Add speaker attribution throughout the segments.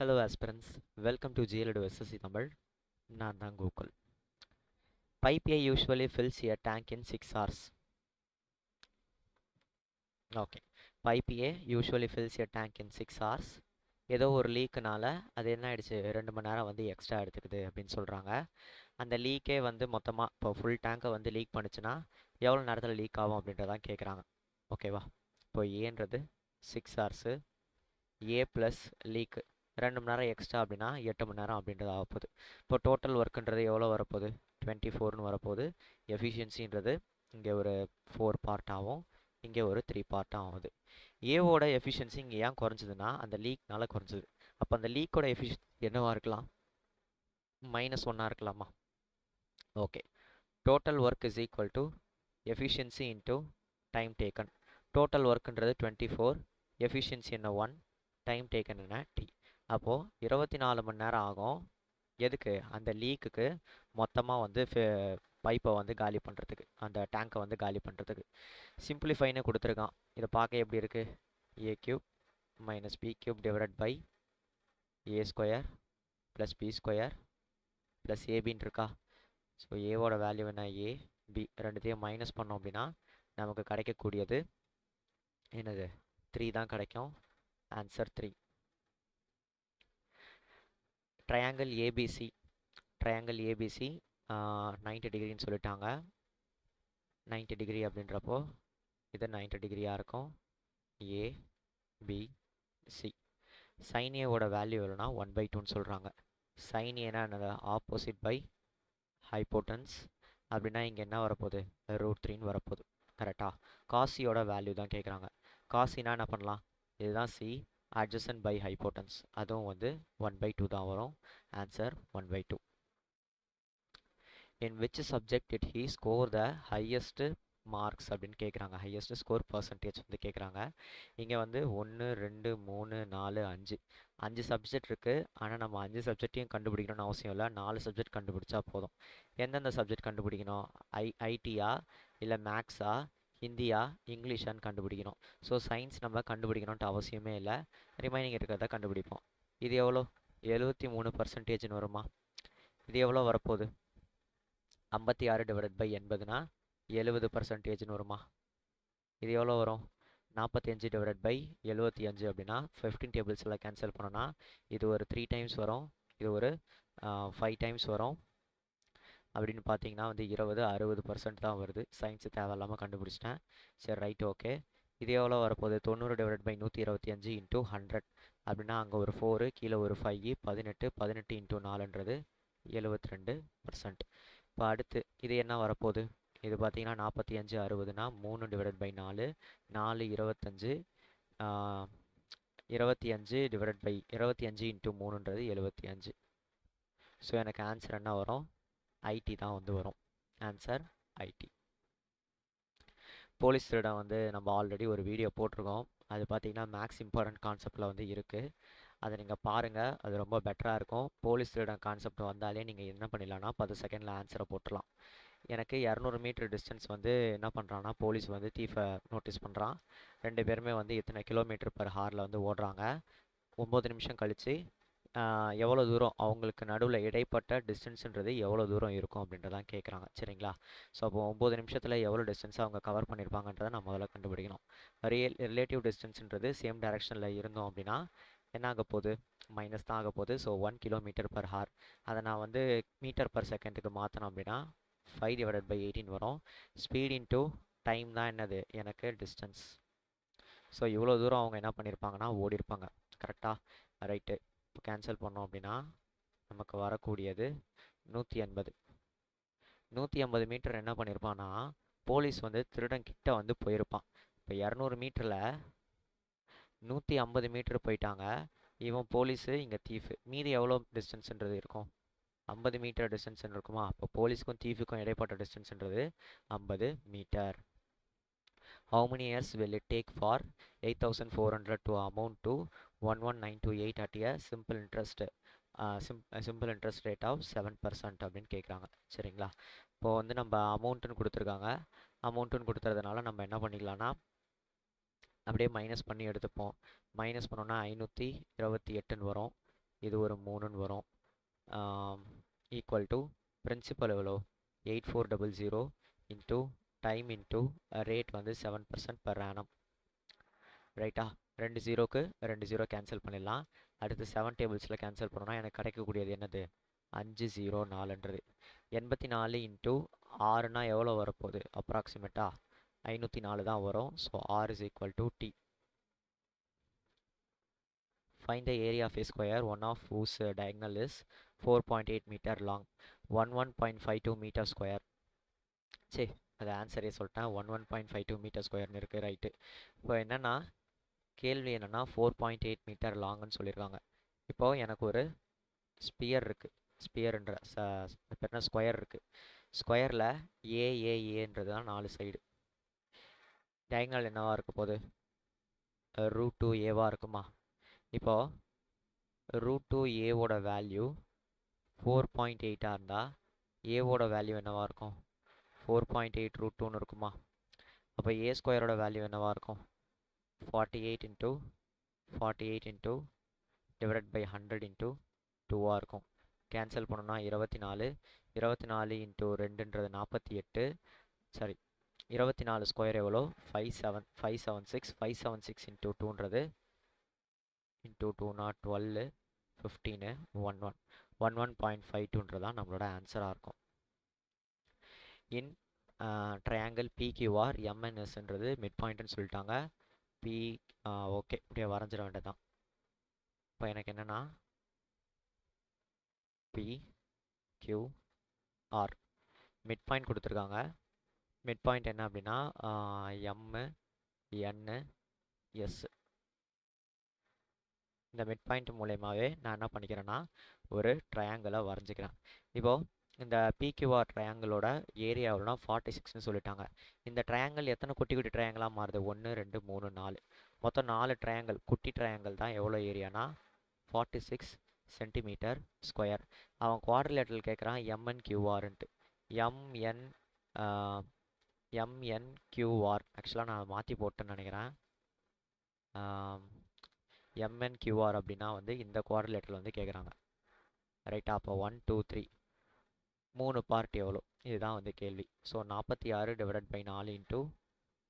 Speaker 1: Hello aspirants, welcome to GLED SSC Tamil. நான் தான் Gokul. Pipe A usually fills a tank in 6 hours. Okay. Pipe A usually fills a tank in 6 hours. ஏதோ ஒரு லீக்குனால அது என்ன ஆயிடுச்சு 2 மணி நேரம் வந்து எக்ஸ்ட்ரா எடுத்துக்குது அப்படின்னு சொல்கிறாங்க. அந்த லீக்கே வந்து மொத்தமாக இப்போ ஃபுல் டேங்கை வந்து லீக் பண்ணுச்சுன்னா எவ்வளோ நேரத்தில் லீக் ஆகும் அப்படின்றதான் கேட்குறாங்க. ஓகேவா? இப்போ ஏன்றது 6 ஹவர்ஸு, ஏ ப்ளஸ் லீக்கு 2 மணி நேரம் எக்ஸ்ட்ரா அப்படின்னா 8 மணி நேரம் அப்படின்றது ஆகப்போகுது. இப்போ டோட்டல் ஒர்க்குன்றது எவ்வளோ வரப்போகுது? 24ன்னு வரப்போகுது. எஃபிஷியன்சின்றது இங்கே ஒரு 4 பார்ட் ஆகும், இங்கே ஒரு 3 பார்ட் ஆகுது. ஏவோட எஃபிஷியன்சி இங்கே ஏன் குறைஞ்சதுன்னா அந்த லீக்னால குறைஞ்சது. அப்போ அந்த லீக்கோட எஃபிஷியன்சி என்னவா இருக்கலாம்? -1 இருக்கலாமா? Okay. Total work is equal to efficiency into time taken. Total ஒர்க்குன்றது 24, எஃபிஷியன்சி என்ன 1, டைம் டேக்கன் என்ன டி. அப்போது 24 மணி நேரம் ஆகும். எதுக்கு? அந்த லீக்குக்கு மொத்தமாக வந்து பைப்பை வந்து காலி பண்ணுறதுக்கு, அந்த டேங்கை வந்து காலி பண்ணுறதுக்கு. சிம்பிளிஃபைன்னு கொடுத்துருக்கான். இதை பார்க்க எப்படி இருக்குது? A cube minus B cube divided by A square plus B square plus ஏபின்னு இருக்கா? ஸோ ஏவோட வேல்யூ என்ன? ஏ, பி ரெண்டுத்தையும் மைனஸ் பண்ணோம் அப்படின்னா நமக்கு கிடைக்கக்கூடியது என்னது? 3 தான் கிடைக்கும். Answer 3. Triangle ABC, triangle ABC 90 டிகிரின்னு சொல்லிட்டாங்க. 90 டிகிரி அப்படின்றப்போ இது 90 டிகிரியாக இருக்கும். A, B, C. சைன் ஏவோட வேல்யூ எவ்வளோனா 1/2ன்னு சொல்கிறாங்க. சைன் ஏனா என்னது? Opposite by hypotenuse. அப்படின்னா இங்கே என்ன வரப்போகுது? √3ன்னு வரப்போகுது. கரெக்டாக? காசியோட வேல்யூ தான் கேட்குறாங்க. காசினா என்ன பண்ணலாம்? இதுதான் சி, அட்ஜசன்ட் பை ஹைப்போட்டன்ஸ், அதுவும் வந்து 1/2 தான் வரும். Answer 1/2. In which subject did he score the highest marks அப்படின்னு கேட்குறாங்க. ஹையஸ்ட் ஸ்கோர் பர்சன்டேஜ் வந்து கேட்குறாங்க. இங்கே வந்து 1, 2, 3, 4, 5 சப்ஜெக்ட் இருக்குது. ஆனால் நம்ம 5 சப்ஜெக்டையும் கண்டுபிடிக்கணும்னு அவசியம் இல்லை. 4 சப்ஜெக்ட் கண்டுபிடிச்சா போதும். எந்தெந்த சப்ஜெக்ட் கண்டுபிடிக்கணும்? ஐடியா, இல்லை மேக்ஸா, ஹிந்தியா, இங்கிலீஷான்னு கண்டுபிடிக்கணும். ஸோ சயின்ஸ் நம்ம கண்டுபிடிக்கணுன்ட்டு அவசியமே இல்லை. ரிமைனிங் இருக்கிறத கண்டுபிடிப்போம். இது எவ்வளோ? 73%ன்னு வருமா? இது எவ்வளோ வரப்போகுது? 56 டிவைடட் பை 80னா 70%ன்னு வருமா? இது எவ்வளோ வரும்? 45 டிவைடட் பை 75 அப்படின்னா 15 டேபிள்ஸ் எல்லாம் கேன்சல் பண்ணோன்னா இது ஒரு 3 டைம்ஸ் வரும், இது ஒரு 5 டைம்ஸ் வரும். அப்படின்னு பார்த்தீங்கன்னா வந்து 20, 60% தான் வருது. சயின்ஸு தேவையில்லாமல் கண்டுபிடிச்சிட்டேன். சரி, ரைட், ஓகே. இது எவ்வளோ வரப்போகுது? 90 டிவைடட் பை 125 இன்ட்டு 100 அப்படின்னா அங்கே ஒரு 4, கீழே ஒரு 5, 18 இன்ட்டு 4ன்றது 72%. இப்போ அடுத்து இது என்ன வரப்போகுது? இது பார்த்தீங்கன்னா 45, 60னா 3 divided by 4, 4, 25, 25 divided by 25 into 3ன்றது 75. ஸோ எனக்கு ஆன்சர் என்ன வரும்? ஐடி தான் வந்து வரும். Answer ID. போலீஸ் திருடன் வந்து நம்ம ஆல்ரெடி ஒரு வீடியோ போட்டிருக்கோம். அது பார்த்தீங்கன்னா மேக்ஸ் இம்பார்ட்டன்ட் கான்செப்டில் வந்து இருக்குது. அதை நீங்கள் பாருங்கள், அது ரொம்ப பெட்டராக இருக்கும். போலீஸ் திருடன் கான்செப்ட் வந்தாலே நீங்கள் என்ன பண்ணிடலாம்னா 10 செகண்டில் ஆன்சரை போட்டுடலாம். எனக்கு 200 மீட்டர் டிஸ்டன்ஸ் வந்து என்ன பண்ணுறான்னா போலீஸ் வந்து தீஃபை நோட்டீஸ் பண்ணுறான். 2 பேருமே வந்து எத்தனை கிலோமீட்டர் பர் ஹாரில் வந்து ஓடுறாங்க. 9 நிமிஷம் கழித்து எவ்வளோ தூரம் அவங்களுக்கு நடுவில் இடைப்பட்ட டிஸ்டன்ஸுன்றது எவ்வளோ தூரம் இருக்கும் அப்படின்றதான் கேட்குறாங்க. சரிங்களா? ஸோ அப்போ 9 நிமிஷத்தில் எவ்வளோ டிஸ்டன்ஸை அவங்க கவர் பண்ணியிருப்பாங்கன்றதை நம்ம முதல்ல கண்டுபிடிக்கணும். ரிலேட்டிவ் டிஸ்டன்ஸுன்றது சேம் டைரெக்ஷனில் இருந்தோம் அப்படின்னா என்ன ஆக போகுது? மைனஸ் தான் ஆக போகுது. So 1 kilometre per hour. அதை நான் வந்து மீட்டர் பர் செகண்டுக்கு மாற்றணும் அப்படின்னா 5 டிவைடட் பை 18 வரும். ஸ்பீட் இன்ட்டு டைம் தான் என்னது? எனக்கு டிஸ்டன்ஸ். ஸோ இவ்வளோ தூரம் அவங்க என்ன பண்ணியிருப்பாங்கன்னா ஓடிருப்பாங்க. கரெக்டாக? ரைட்டு. இப்போ கேன்சல் பண்ணோம் அப்படின்னா நமக்கு வரக்கூடியது 180. 180 மீட்டர் என்ன பண்ணியிருப்பான்னா போலீஸ் வந்து திருடன் கிட்ட வந்து போயிருப்பான். இப்போ 200 மீட்டரில் 150 மீட்டர் போயிட்டாங்க. இவன் போலீஸு, இங்கே தீஃபு. மீதி எவ்வளோ டிஸ்டன்ஸுன்றது இருக்கும்? 50 மீட்டர் டிஸ்டன்ஸ் இருக்குமா? அப்போ போலீஸ்க்கும் தீஃபுக்கும் இடைப்பட்ட டிஸ்டன்ஸுன்றது 50 metre. How many years will it take for 8,400 to amount to 11,928 at a simple interest rate of 7% அப்படின்னு கேட்குறாங்க. சரிங்களா? இப்போது வந்து நம்ம அமௌண்ட்டுன்னு கொடுத்துருக்காங்க. அமௌண்ட்டுன்னு கொடுத்துறதுனால நம்ம என்ன பண்ணிக்கலாம்னா அப்படியே மைனஸ் பண்ணி எடுத்துப்போம். மைனஸ் பண்ணோன்னா 528ன்னு வரும். இது ஒரு 3ன்னு வரும். ஈக்குவல் டு பிரின்சிபல் எவ்வளோ 8400 இன்ட்டு டைம் இன்ட்டு ரேட் வந்து 7% per annum. ரைட்டா? 2 ஜீரோக்கு 2 ஜீரோ கேன்சல் பண்ணிடலாம். அடுத்து 7 டேபிள்ஸில் கேன்சல் பண்ணோன்னா எனக்கு கிடைக்கக்கூடியது என்னது 504ன்றது. 84 இன்ட்டு 6னா எவ்வளோ வரப்போகுது அப்ராக்சிமேட்டாக 504 தான் வரும். So R is equal to T. Find the area of a square, one of whose diagonal is 4.8 meter long, 11.52 meter square. சரி, அது ஆன்சரே சொல்லிட்டேன். 11.52 மீட்டர் ஸ்கொயர்னு இருக்குது. ரைட்டு. இப்போ என்னென்னா கேள்வி என்னென்னா 4.8 மீட்டர் லாங்னு சொல்லியிருக்காங்க. இப்போது எனக்கு ஒரு ஸ்பியர் இருக்குது. ஸ்பியர்ன்ற என்ன ஸ்கொயர் இருக்குது. ஸ்கொயரில் ஏன்றது தான் 4 சைடு. டயங்கல் என்னவாக இருக்க போகுது √2a இருக்குமா? இப்போது √2a வேல்யூ 4.8 இருந்தால் ஏவோட வேல்யூ என்னவாக இருக்கும் 4.8 √2ன்னு இருக்குமா? அப்போ ஏ ஸ்கொயரோட வேல்யூ என்னவாக இருக்கும் 48 into 48 into divide by 100 into 2ஆக இருக்கும். கேன்சல் பண்ணோன்னா 24 24 இன்ட்டு 2ன்றது 48. சாரி, 24 ஸ்கொயர் எவ்வளோ 576 576 இன்ட்டு 2ன்றது இன்ட்டு 2 12 15 11 11.52ன்றதான் நம்மளோட ஆன்சராக இருக்கும். இன் ட்ரையாங்கிள் பிக்யூஆர் எம்என்எஸ்ன்றது மிட் பாயிண்ட்னு சொல்லிட்டாங்க. ஓகே, இப்படியே வரைஞ்சிட வேண்டியதான். இப்போ எனக்கு என்னென்னா பிக்யூஆர் மிட் பாயிண்ட் கொடுத்துருக்காங்க. மிட் பாயிண்ட் என்ன அப்படின்னா எம்என்எஸ். இந்த மிட் பாயிண்ட் மூலயமாவே நான் என்ன பண்ணிக்கிறேன்னா ஒரு ட்ரையாங்கிளை வரைஞ்சிக்கிறேன். இப்போது இந்த பிக்யூஆர் ட்ரையாங்கிளோட ஏரியா எவ்வளோனா 46ன்னு சொல்லிட்டாங்க. இந்த ட்ரையாங்கிள் எத்தனை குட்டி குட்டி ட்ரையாங்கிளாக மாறுது 1 2 3 4. மொத்தம் 4 ட்ரையாங்கிள் குட்டி ட்ரையாங்கிள் தான் எவ்வளோ ஏரியானா 46 சென்டிமீட்டர் ஸ்கொயர். அவன் குவாட்ரிலேட்டரல் கேட்குறான் எம்என்கியூஆர்ன்ட்டு. எம்என்கியூஆர் ஆக்சுவலாக நான் மாற்றி போட்டேன்னு நினைக்கிறேன். எம்என்கியூஆர் அப்படின்னா வந்து இந்த குவாட்ரிலேட்டரில் வந்து கேட்குறாங்க. ரைட்டா? அப்போ 1 2 3 3 பார்ட் எவ்வளோ இதுதான் வந்து கேள்வி. So 46 divided by 4 into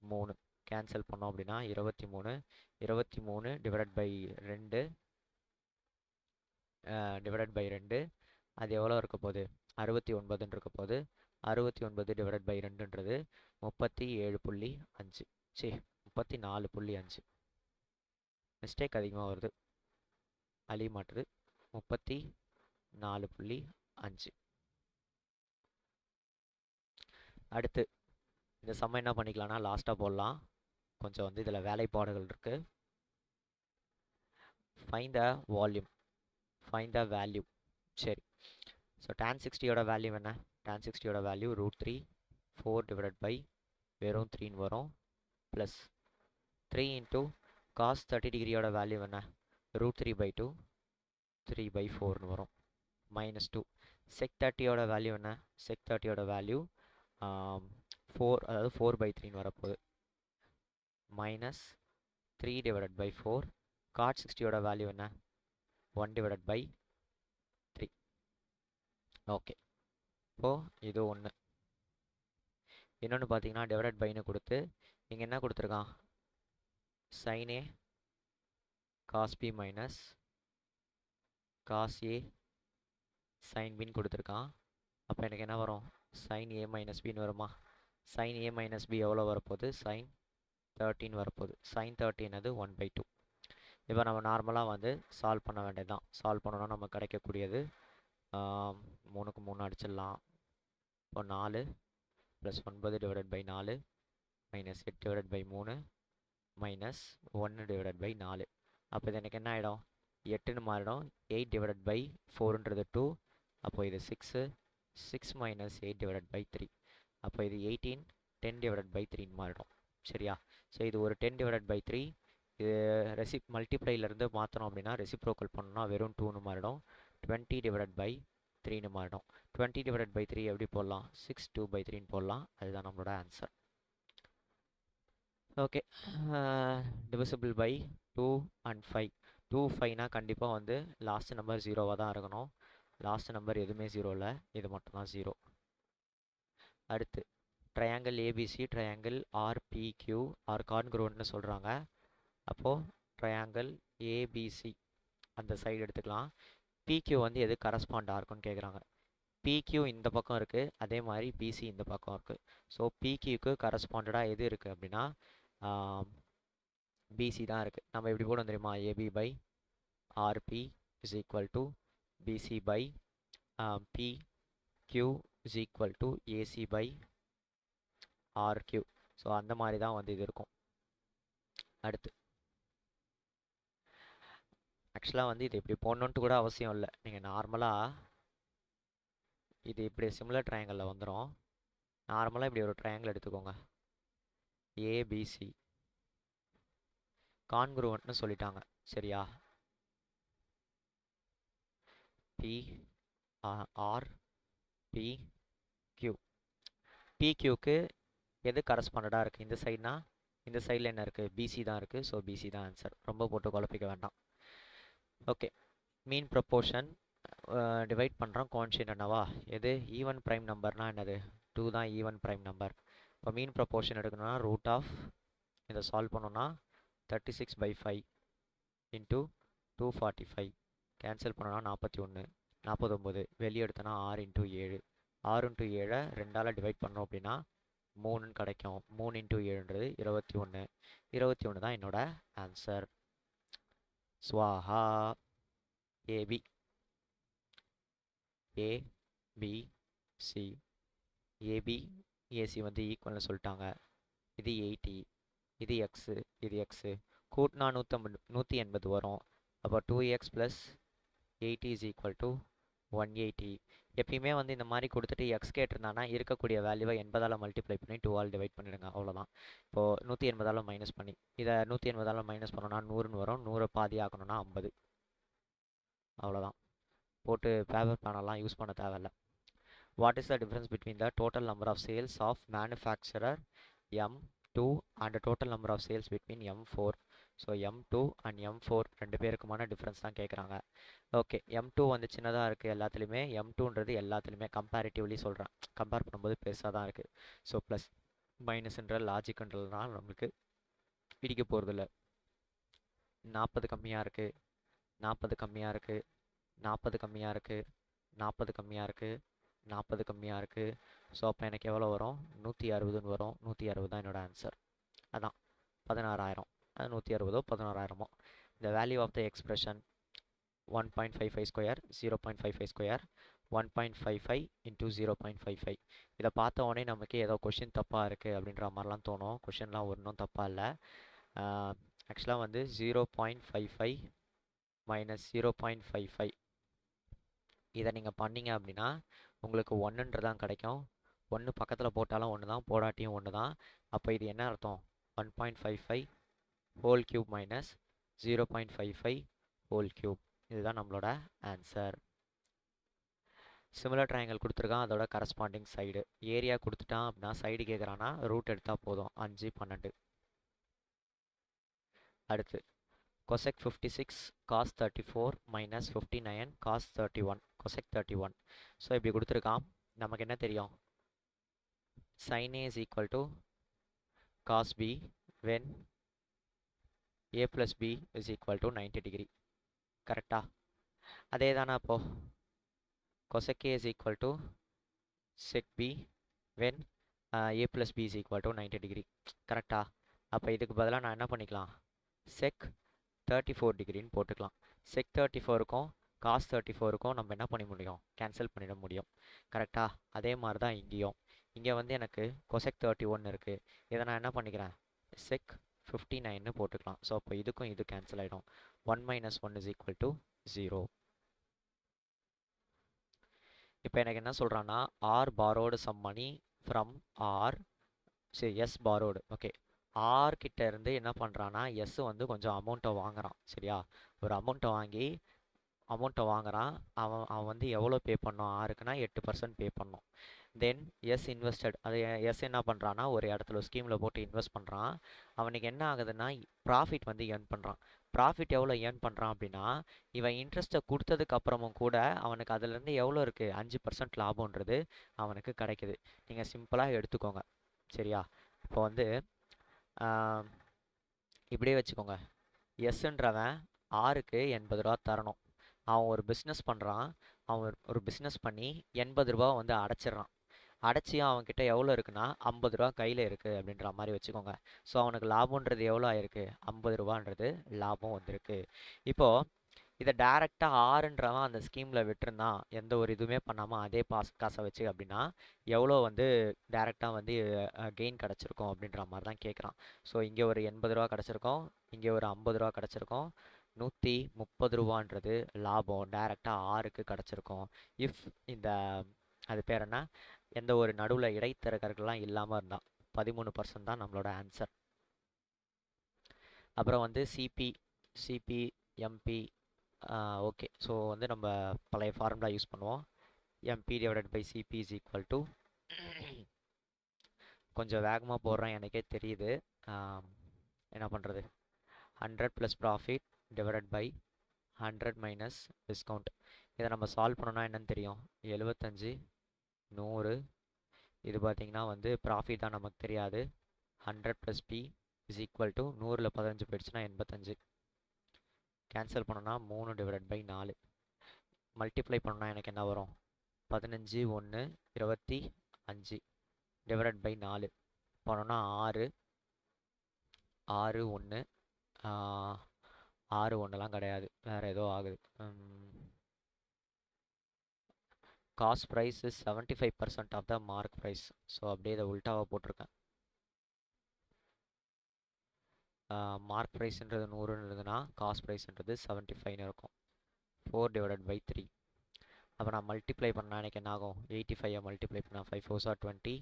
Speaker 1: 3 cancel பண்ணோம் அப்படின்னா 23 23 டிவைடட் பை 2 டிவைடட் பை 2 அது எவ்வளோ இருக்க போகுது 69ன்னு இருக்க போகுது. 69 டிவைடட் பை 2ன்றது 37.5. சரி, 34.5. மிஸ்டேக் அதிகமாக வருது, அழிய மாட்டுது. 34.5. அடுத்து இந்த சம்ம என்ன பண்ணிக்கலாம்னா லாஸ்ட்டாக போடலாம். கொஞ்சம் வந்து இதில் வேலைப்பாடுகள் இருக்குது. Find the volume, find the value. சரி, ஸோ tan 60யோட வேல்யூ என்ன? tan 60யோட வேல்யூ √3 4 டிவைடட் பை வெறும் 3ன்னு வரும். ப்ளஸ் 3 இன்ட்டு cos 30 டிகிரியோட வேல்யூ என்ன? √3/2 3/4ன்னு வரும். -2 sec 30யோட வேல்யூ என்ன? sec 30யோட வேல்யூ 4, அதாவது 4/3ன்னு வரப்போகுது. -3 டிவைடட் பை 4. cot 60யோட வேல்யூ என்ன? 1 டிவைடட் பை 3. ஓகே, இப்போது இது ஒன்று. இன்னொன்று பார்த்தீங்கன்னா டிவைடட் பைன்னு கொடுத்து இங்கே என்ன கொடுத்துருக்கான் sin A cos B minus cos A sin Bன்னு கொடுத்துருக்கான். அப்போ எனக்கு என்ன வரும் sin A மைனஸ் பின்னு வருமா? sin A மைனஸ் பி எவ்வளோ வரப்போகுது sin 13 வரப்போகுது. sin 13 அது 1/2. இப்போ நம்ம நார்மலாக வந்து சால்வ் பண்ண வேண்டியது தான். சால்வ் பண்ணோன்னா நமக்கு கிடைக்கக்கூடியது 3க்கு 3 அடிச்சிடலாம். இப்போ 4 plus 9 divided by 4 minus 8 divided by 3 minus 1 divided by 4. அப்போ இது எனக்கு என்ன ஆகிடும் 8ன்னு மாறிடும். 8 டிவைடட் பை 4ன்றது 2. அப்போ இது 6 6 மைனஸ் 8 டிவைடட் பை 3. அப்போ இது 18 10 டிவைடட் பை 3ன்னு மாறிடும். சரியா? ஸோ இது ஒரு 10 டிவைடட் பை 3. இது மல்டிப்ளைலேருந்து மாற்றணும் அப்படின்னா ரெசிப்ரோக்கல் பண்ணோம்னா வெறும் 2ன்னு மாறிடும். 20 டிவைடட் பை 3ன்னு மாறிடும். 20 டிவைடட் பை 3 எப்படி போடலாம் 6 2/3ன்னு போடலாம். அதுதான் நம்மளோட answer. Okay, divisible by 2 and 5. 25னா கண்டிப்பாக வந்து லாஸ்ட் நம்பர் ஜீரோவாக தான் இருக்கணும். லாஸ்ட் நம்பர் எதுவுமே ஜீரோ இல்லை, இது மட்டும் தான் ஜீரோ. அடுத்து triangle ABC triangle RPQ are கான்க்ரூவன்ட்னு சொல்கிறாங்க. அப்போது ட்ரையாங்கிள் ஏபிசி அந்த சைடு எடுத்துக்கலாம். பிக்யூ வந்து எது கரஸ்பாண்டாக இருக்குன்னு கேட்குறாங்க. பிக்யூ இந்த பக்கம் இருக்குது, அதே மாதிரி பிசி இந்த பக்கம் இருக்குது. ஸோ பிக்யூக்கு கரஸ்பாண்டடாக எது இருக்குது அப்படின்னா பிசி தான் இருக்குது. நம்ம எப்படி போட தெரியுமா? AB by RP is equal to BC by PQ is equal to AC by RQ. So அந்த மாதிரி தான் வந்து இது இருக்கும். அடுத்து ஆக்சுவலாக வந்து இது இப்படி போடணுன்ட்டு கூட அவசியம் இல்லை. நீங்கள் நார்மலாக இது இப்படி சிமிலர் ட்ரையாங்கிளில் வந்துடும். நார்மலாக இப்படி ஒரு ட்ரையாங்கிள் எடுத்துக்கோங்க. ஏபிசி கான்க்ரூவன்ட்னு சொல்லிட்டாங்க, சரியா? P R P Q. பிக்யூக்கு எது கரஸ்பாண்டடாக இருக்குது? இந்த சைட்னா இந்த சைடில் என்ன இருக்குது? பிசி தான் இருக்குது. ஸோ பிசி தான் ஆன்சர். ரொம்ப போட்டு குழப்பிக்க வேண்டாம். ஓகே, மீன் ப்ரொப்போர்ஷன் டிவைட் பண்ணுறோம் கோஎஃபிஷியன்ட் என்னவா? எது ஈவன் ப்ரைம் நம்பர்னால் என்னது? 2 தான் ஈவன் ப்ரைம் நம்பர். இப்போ மீன் ப்ரொப்போர்ஷன் எடுக்கணும்னா ரூட் ஆஃப் இதை சால்வ் பண்ணோன்னா 36/5 இன்ட்டு 245 கேன்சல் பண்ணோன்னா 41 49 வெளியே எடுத்தோன்னா 6 × 7 6 × 7 2ஆல் டிவைட் பண்ணோம் அப்படின்னா 3ன்னு கிடைக்கும். 3 × 7ன்றது 21. 21 தான் என்னோட ஆன்சர். ஸ்வாஹா. ஏபி ஏபிசி ஏபி ஏசி வந்து ஈக்குவல்னு சொல்லிட்டாங்க. இது 80, இது எக்ஸு, இது எக்ஸு. கூட்டினா 180 வரும். அப்போ 2x + 80 இஸ் ஈக்குவல் டு 180. எப்பயுமே வந்து இந்த மாதிரி கொடுத்துட்டு எக்ஸ் கேட்டிருந்தானா இருக்கக்கூடிய வேல்யூவை 80ஆல் மல்டிப்ளை பண்ணி 2ஆல் டிவைட் பண்ணிடுங்க, அவ்வளோதான். இப்போது 180ஆல் மைனஸ் பண்ணி இதை 180ஆல் மைனஸ் பண்ணோன்னா 100ன்னு வரும். 100 பாதி ஆக்கணும்னா 50, அவ்வளோதான். போட்டு பேப்பர் பேனெல்லாம் யூஸ் பண்ண தேவையில்ல. What is the difference between the total number of sales of manufacturer M2 and total number of sales between M4? So M2 and M4 ரெண்டு பேருக்குமான டிஃப்ரென்ஸ் தான் கேட்குறாங்க. ஓகே, M2 வந்து சின்னதாக இருக்குது எல்லாத்துலேயுமே. M2ன்றது எல்லாத்துலேயுமே கம்பேரிட்டிவ்லி சொல்கிறேன், கம்பேர் பண்ணும்போது பெருசாக தான் இருக்குது. ஸோ ப்ளஸ் மைனஸ்ன்ற லாஜிக்ன்றதுனால நம்மளுக்கு பிடிக்க போகிறதில்ல. 40 கம்மியாக இருக்குது, 40 கம்மியாக இருக்குது, 40 கம்மியாக இருக்குது, 40 கம்மியாக இருக்குது, 40 கம்மியாக இருக்குது. ஸோ அப்போ எனக்கு எவ்வளோ வரும்? 160ன்னு வரும். 160 தான் என்னோட ஆன்சர். அதான் 16,000. அது 160ஓ 16,000ஓ. இந்த value of the expression 1.55 square 0.55 square 1.55 into 0.55. இதை பார்த்த உடனே நமக்கு ஏதோ கொஷின் தப்பாக இருக்குது அப்படின்ற மாதிரிலாம் தோணும். கொஷின்லாம் ஒன்றும் தப்பாக இல்லை. ஆக்சுவலாக வந்து 0.55 மைனஸ் 0.55 இதை நீங்கள் பண்ணிங்க அப்படின்னா உங்களுக்கு 1ன்றதான் கிடைக்கும். 1 பக்கத்தில் போட்டாலும் 1 தான், போடாட்டியும் 1 தான். அப்போ இது என்ன அர்த்தம்? 1.55 whole cube minus 0.55 whole cube. இதுதான் நம்மளோட ஆன்சர். சிமிலர் ட்ரையாங்கிள் கொடுத்துருக்கான், அதோட கரஸ்பாண்டிங் சைடு. ஏரியா கொடுத்துட்டான் அப்படின்னா சைடு கேட்குறான்னா ரூட் எடுத்தால் போதும். 5, 12. அடுத்து cosec 56 cos 34 minus 59 cos 31 cosec 31. So இப்படி கொடுத்துருக்கான். நமக்கு என்ன தெரியும்? sin A is equal to cos B when A plus B is equal to 90 degree. கரெக்டா? அதே தானே அப்போது cosec A is equal to sec B when A plus B is equal to 90 degree. கரெக்டா? அப்போ இதுக்கு பதிலாக நான் என்ன பண்ணிக்கலாம்? sec 34 டிகிரின்னு போட்டுக்கலாம். sec 34க்கும் cos 34க்கும் நம்ம என்ன பண்ண முடியும்? கேன்சல் பண்ணிட முடியும். கரெக்டா? அதே மாதிரி தான் இங்கேயும். இங்கே வந்து எனக்கு cosec 31 இருக்குது. இதை நான் என்ன பண்ணிக்கிறேன்? sec 59ன்னு போட்டுக்கலாம். ஸோ அப்போ இதுக்கும் இது கேன்சல் ஆகிடும். 1 minus 1 is equal to 0. இப்போ எனக்கு என்ன சொல்கிறான்னா R borrowed some money from R. சரி, S borrowed. ஓகே, ஆர் கிட்ட இருந்து என்ன பண்ணுறான்னா எஸ் வந்து கொஞ்சம் அமௌண்ட்டை வாங்குறான். சரியா? ஒரு அமௌண்ட்டை வாங்குறான். அவன் வந்து எவ்வளோ பே பண்ணோம்? ஆருக்குன்னா 8% பே பண்ணோம். தென் எஸ் இன்வெஸ்டட். அது எஸ் என்ன பண்ணுறான்னா ஒரு இடத்துல ஸ்கீமில் போட்டு இன்வெஸ்ட் பண்ணுறான். அவனுக்கு என்ன ஆகுதுன்னா ப்ராஃபிட் வந்து earn பண்ணுறான். ப்ராஃபிட் எவ்வளோ ஏர்ன் பண்ணுறான் அப்படின்னா, இவன் இன்ட்ரெஸ்ட்டை கொடுத்ததுக்கு அப்புறமும் கூட அவனுக்கு அதுலேருந்து எவ்வளோ இருக்குது, 5% லாபம்ன்றது அவனுக்கு கிடைக்குது. நீங்கள் சிம்பிளாக எடுத்துக்கோங்க. சரியா? இப்போ வந்து ஆஹ், இப்படியே வச்சுக்கோங்க. எஸ்ன்றவன் ஆருக்கு 80 ரூபா தரணும். அவன் ஒரு பிஸ்னஸ் பண்ணுறான். அவன் ஒரு பிஸ்னஸ் பண்ணி 80 ரூபா வந்து அடைச்சிட்றான். அடைச்சியும் அவன்கிட்ட எவ்வளோ இருக்குன்னா 50 ரூபா கையில் இருக்குது அப்படின்ற மாதிரி வச்சுக்கோங்க. ஸோ அவனுக்கு லாபம்ன்றது எவ்வளோ ஆயிருக்கு, 50 ரூபான்றது லாபம் வந்திருக்கு. இப்போது இதை டேரெக்டாக ஆறுன்றவன் அந்த ஸ்கீமில் விட்டுருந்தான், எந்த ஒரு இதுவுமே பண்ணாமல் அதே காசை வச்சு அப்படின்னா எவ்வளோ வந்து டேரெக்டாக வந்து கெயின் கிடச்சிருக்கும் அப்படின்ற மாதிரி தான் கேட்குறான். ஸோ இங்கே ஒரு 80 ரூபா கிடச்சிருக்கோம், இங்கே ஒரு 50 ரூபா கிடச்சிருக்கோம். 130 ரூபான்றது லாபம் டேரெக்டாக ஆறுக்கு கிடச்சிருக்கும். இஃப் இந்த அது பேர் என்ன, எந்த ஒரு நடுவில் இடைத்தரகர்கள்லாம் இல்லாமல் இருந்தால் 13% தான் நம்மளோட ஆன்சர். அப்புறம் வந்து சிபி எம்பி. ஓகே, ஸோ வந்து நம்ம பழைய ஃபார்முலா யூஸ் பண்ணுவோம். MP divided by CP is equal to, கொஞ்சம் வேகமாக போடுறேன் எனக்கே தெரியுது, என்ன பண்ணுறது, 100 plus profit divided by 100 minus discount. இதை நம்ம சால்வ் பண்ணோன்னா என்னன்னு தெரியும், 75 100. இது பார்த்திங்கன்னா வந்து ப்ராஃபிட் தான் நமக்கு தெரியாது. 100 plus P is equal to 100ல் 15 போயிடுச்சுன்னா 85. கேன்சல் பண்ணோன்னா 3 டிவைடட் பை 4. மல்டிப்ளை பண்ணோன்னா எனக்கு என்ன வரும், 15 1 25 டிவைடட் பை 4 பண்ணோன்னா 6 6 1 6 1லாம் கிடையாது, வேறு ஏதோ ஆகுது. Cost price is 75% of the mark price. So அப்படியே இதை உல்ட்டாவாக போட்டிருக்கேன். மார்க் ப்ரைஸ்ன்றது 100ன்னு இருந்ததுன்னா காஸ்ட் ப்ரைஸ்ன்றது 75ன்னு இருக்கும். 4 டிவைடட் பை 3. அப்போ நான் மல்டிப்ளை பண்ணால் எனக்கு என்ன ஆகும், 85 மல்டிப்ளை பண்ணால் 5 4 சார் 20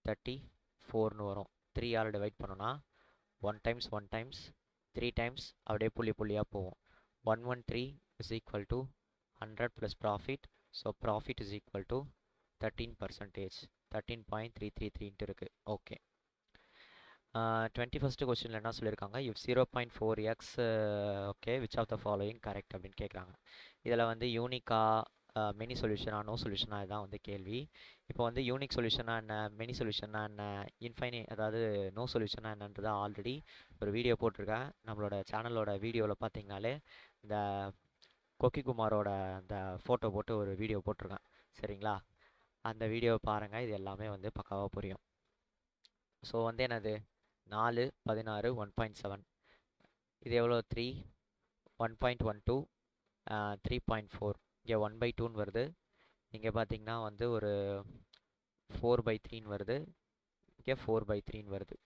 Speaker 1: 34ன்னு வரும். 3ஆல் டிவைட் பண்ணோன்னா 1 டைம்ஸ் 1 டைம்ஸ் 3 டைம்ஸ் அப்படியே புள்ளி புள்ளியாக போகும். 113 is equal to 100 plus profit. So profit is equal to 13%, 13.333 இருக்குது. ஓகே. 21st கொஸ்டினில் என்ன சொல்லியிருக்காங்க, if 0.4x okay which of the following correct அப்படின்னு கேட்குறாங்க. இதில் வந்து யூனிக்கா மெனி சொல்யூஷனா நோ சொல்யூஷனா, இதுதான் வந்து கேள்வி. இப்போ வந்து யூனிக் சொல்யூஷனா என்ன, மெனி சொல்யூஷனா என்ன, அதாவது நோ சொல்யூஷனா என்னன்றதை ஆல்ரெடி ஒரு வீடியோ போட்டிருக்கேன். நம்மளோட சேனலோட வீடியோவில் பார்த்தீங்கனாலே இந்த கொக்கிகுமாரோட அந்த ஃபோட்டோ போட்டு ஒரு வீடியோ போட்டிருக்கேன். சரிங்களா? அந்த வீடியோவை பாருங்கள், இது எல்லாமே வந்து பக்காவாக புரியும். ஸோ வந்து என்னது, 4 16 1.7, இது எவ்வளோ 3 1.12 3.4, இங்கே 1/2ன்னு வருது. இங்கே பார்த்தீங்கன்னா வந்து ஒரு 4/3ன்னு வருது, இங்கே 4/3ன்னு வருது.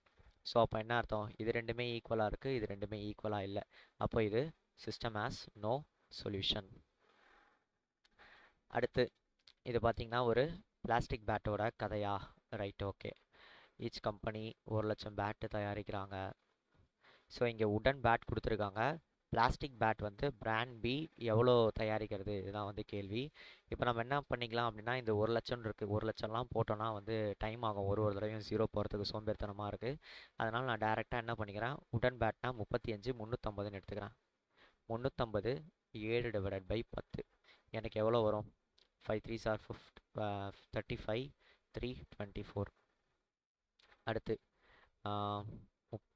Speaker 1: ஸோ அப்போ என்ன அர்த்தம், இது ரெண்டுமே ஈக்குவலாக இருக்குது, இது ரெண்டுமே ஈக்குவலாக இல்லை. அப்போ இது சிஸ்டம் ஹேஸ் நோ சொல்யூஷன். அடுத்து இது பார்த்தீங்கன்னா ஒரு பிளாஸ்டிக் பேட்டோட கதையா, right? Okay. Each company 1,00,000 bat தயாரிக்கிறாங்க. ஸோ இங்கே உடன் பேட் கொடுத்துருக்காங்க. பிளாஸ்டிக் பேட் வந்து பிராண்ட் பி எவ்வளோ தயாரிக்கிறது, இதுதான் வந்து கேள்வி. இப்போ நம்ம என்ன பண்ணிக்கலாம் அப்படின்னா, இந்த 1,00,000 இருக்குது, 1,00,000லாம் போட்டோன்னா வந்து டைம் ஆகும், ஒரு தடவையும் 0 போகிறதுக்கு சோம்பேறித்தனமாக இருக்குது. அதனால் நான் டேரெக்டாக என்ன பண்ணிக்கிறேன், உடன் பேட்னா 35 350ன்னு எடுத்துக்கிறேன். 350 7 டிவைடட் பை 10 எனக்கு எவ்வளோ வரும், 5 3 சார் 35 3 24. அடுத்து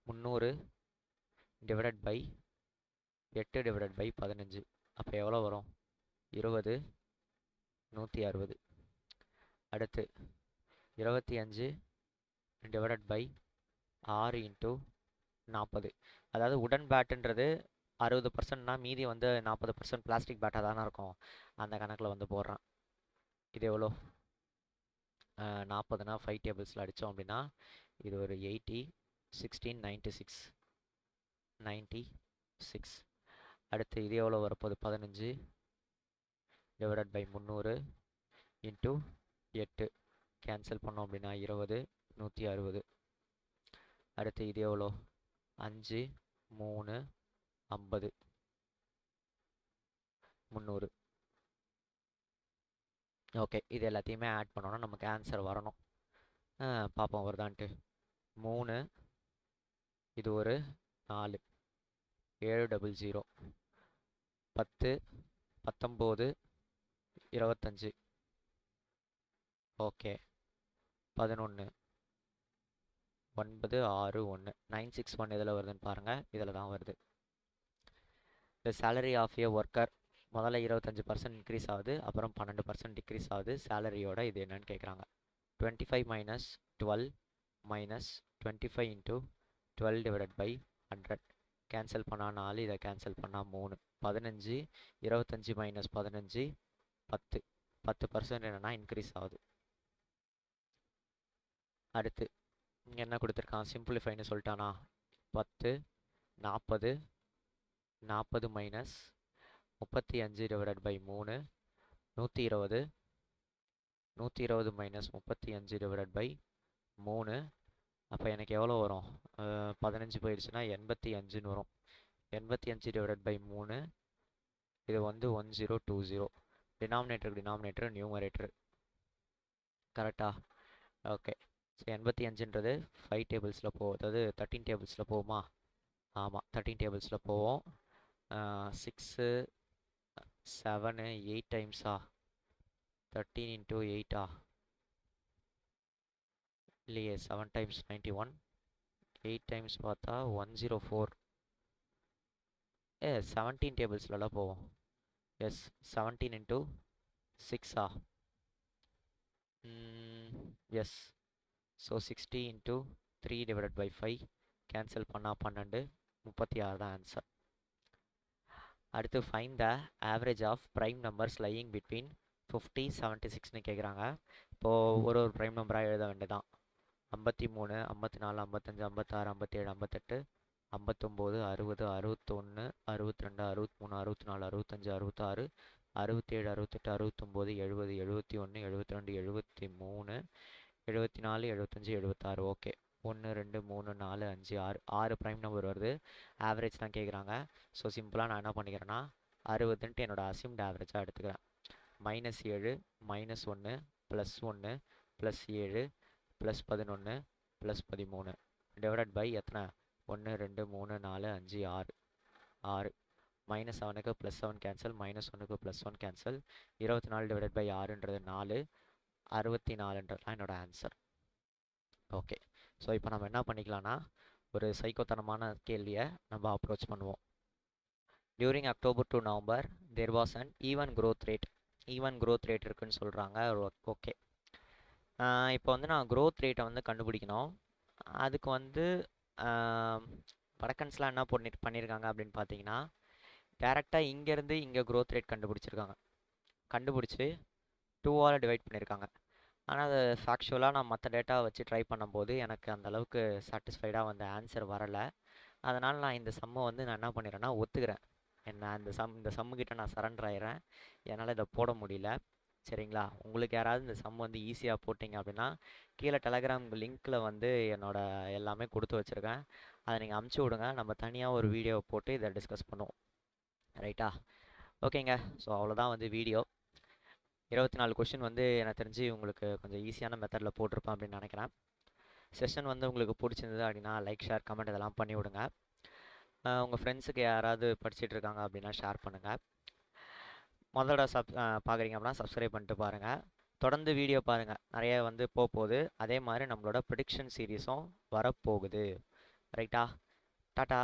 Speaker 1: 300 டிவைடட் பை 8 டிவைடட் பை 15. அப்போ எவ்வளோ வரும், 20 160. அடுத்து 25 டிவைடட் பை 6 இன்ட்டு 40. அதாவது உடன் பேட்டுன்றது 60%னா மீதி வந்து 40% பிளாஸ்டிக் பேட்டாக தானே இருக்கும், அந்த கணக்கில் வந்து போடுறான். இது எவ்வளோ, 40னா 5 டேபிள்ஸில் அடித்தோம் அப்படின்னா இது ஒரு 80 16 96 96. அடுத்து இது எவ்வளோ வரப்போகுது, 15 டிவைடட் பை 300 இன்ட்டு 8 கேன்சல் பண்ணோம் அப்படின்னா 20 160. அடுத்து இது எவ்வளோ, 5 3 50 300. ஓகே, இது எல்லாத்தையுமே ஆட் பண்ணோன்னா நமக்கு ஆன்சர் வரணும். பார்ப்போம் வருதான்ட்டு. 3 இது ஒரு 4 700 10 19 25 ஓகே 11 961 961 இதில் வருதுன்னு பாருங்கள். இதில் தான் வருது. The salary of a worker முதல்ல 25% இன்க்ரீஸ் ஆகுது, அப்புறம் 12% டிக்ரீஸ் ஆகுது. சேலரியோட இது என்னன்னு கேட்குறாங்க. 25 minus 12 minus 25 into 12 divided by 100. Cancel பண்ணால் 4, இதை கேன்சல் பண்ணால் 3. 15 25 மைனஸ் 15 10. 10% என்னென்னா இன்க்ரீஸ் ஆகுது. அடுத்து இங்கே என்ன கொடுத்துருக்கான், சிம்பிளிஃபைன்னு சொல்லிட்டானா. 10 40 40 minus 35 divided by 3 120. 120 minus 35 divided by 3. அப்போ எனக்கு எவ்வளோ வரும், 15 போயிடுச்சுன்னா 85ன்னு வரும். 85 டிவைடட் பை 3, இது வந்து 1020. டினாமினேட்டர் நியூமரேட்டர் கரெக்டா? ஓகே. ஸோ 85ன்றது 5 டேபிள்ஸில் போகும், அதாவது 13 டேபிள்ஸில் போகுமா? ஆமாம், 13 டேபிள்ஸில் போவோம். 6 7 8 டைம்ஸா? 13 இன்ட்டு 8ஆ? இல்லையே, 7 டைம்ஸ் 91. 8 டைம்ஸ் பார்த்தா 104. 17 டேபிள்ஸ்லலாம் போவோம். எஸ், 17 இன்ட்டு 6ஆ? Yes. So 60 into 3 divided by 5. Cancel பண்ணால் 12. 36 தான் ஆன்சர். அடுத்து find the average of prime numbers lying between 50 76ன்னு கேட்குறாங்க. இப்போது ஒரு ப்ரைம் நம்பராக எழுத வேண்டியதான். 53 54 55 56 57 58 59 60 61 62 63 64 65 66 67 68 69 70 71 72 73 74 75 76. ஓகே, 1 2 3 4 5 6 6 ப்ரைம் நம்பர் வருது. ஆவரேஜ் தான் கேட்குறாங்க. ஸோ சிம்பிளாக நான் என்ன பண்ணிக்கிறேன்னா 60ன்ட்டு என்னோடய அசிம்ட் ஆவரேஜாக எடுத்துக்கிறேன். -7 -1 +1 +7 +11 +13 டிவைடட் பை எத்தனை? 1 2 3 4 5 6 6. -7க்கு +7 கேன்சல், -1க்கு +1 கேன்சல். 24 டிவைடட் பை 6ன்றது 4. 64ன்றது தான் என்னோட ஆன்சர். ஓகே. ஸோ இப்போ நம்ம என்ன பண்ணிக்கலாம்னா ஒரு சைக்கோத்தனமான கேள்வியை நம்ம அப்ரோச் பண்ணுவோம். During October to November there was an even growth rate. Even growth rate இருக்குன்னு சொல்கிறாங்க. ஓகே. இப்போ வந்து நான் க்ரோத் ரேட்டை வந்து கண்டுபிடிக்கணும். அதுக்கு வந்து வடக்கன்ஸ்லாம் என்ன பண்ணியிருக்காங்க அப்படின்னு பார்த்தீங்கன்னா, டேரெக்டாக இங்கேருந்து இங்கே க்ரோத் ரேட் கண்டுபிடிச்சி 2ஆல் டிவைட் பண்ணியிருக்காங்க. ஆனால் அது ஃபேக்சுவலாக நான் மற்ற டேட்டா வச்சு ட்ரை பண்ணும்போது எனக்கு அந்தளவுக்கு சாட்டிஸ்ஃபைடாக வந்த ஆன்சர் வரலை. அதனால் நான் இந்த சம்மை வந்து நான் என்ன பண்ணிடுறேன்னா ஒத்துக்கிறேன். என்ன இந்த சம்முக்கிட்ட நான் சரண்டர் ஆயிடுறேன். என்னால் இதை போட முடியல. சரிங்களா? உங்களுக்கு யாராவது இந்த சம் வந்து ஈஸியாக போட்டிங்க அப்படின்னா கீழே டெலகிராம் லிங்க்கில் வந்து என்னோட எல்லாமே கொடுத்து வச்சுருக்கேன். அதை நீங்கள் அமுச்சு விடுங்க. நம்ம தனியாக ஒரு வீடியோ போட்டு இதை டிஸ்கஸ் பண்ணுவோம். ரைட்டா? ஓகேங்க. ஸோ அவ்வளோதான் வந்து வீடியோ. 24 கொஷின் வந்து எனக்கு தெரிஞ்சு உங்களுக்கு கொஞ்சம் ஈஸியான மெத்தடில் போட்டிருப்பேன் அப்படின்னு நினைக்கிறேன். செஷன் வந்து உங்களுக்கு பிடிச்சிருந்தது அப்படின்னா லைக் ஷேர் கமெண்ட் இதெல்லாம் பண்ணி விடுங்க. உங்கள் ஃப்ரெண்ட்ஸுக்கு யாராவது படிச்சுட்டு இருக்காங்க அப்படின்னா ஷேர் பண்ணுங்கள். முதல்ல பார்க்குறீங்க அப்படின்னா சப்ஸ்கிரைப் பண்ணிட்டு பாருங்கள். தொடர்ந்து வீடியோ பாருங்கள், நிறைய வந்து போகுது. அதே மாதிரி நம்மளோட ப்ரெடிக்ஷன் சீரீஸும் வரப்போகுது. ரைட்டா? டாட்டா.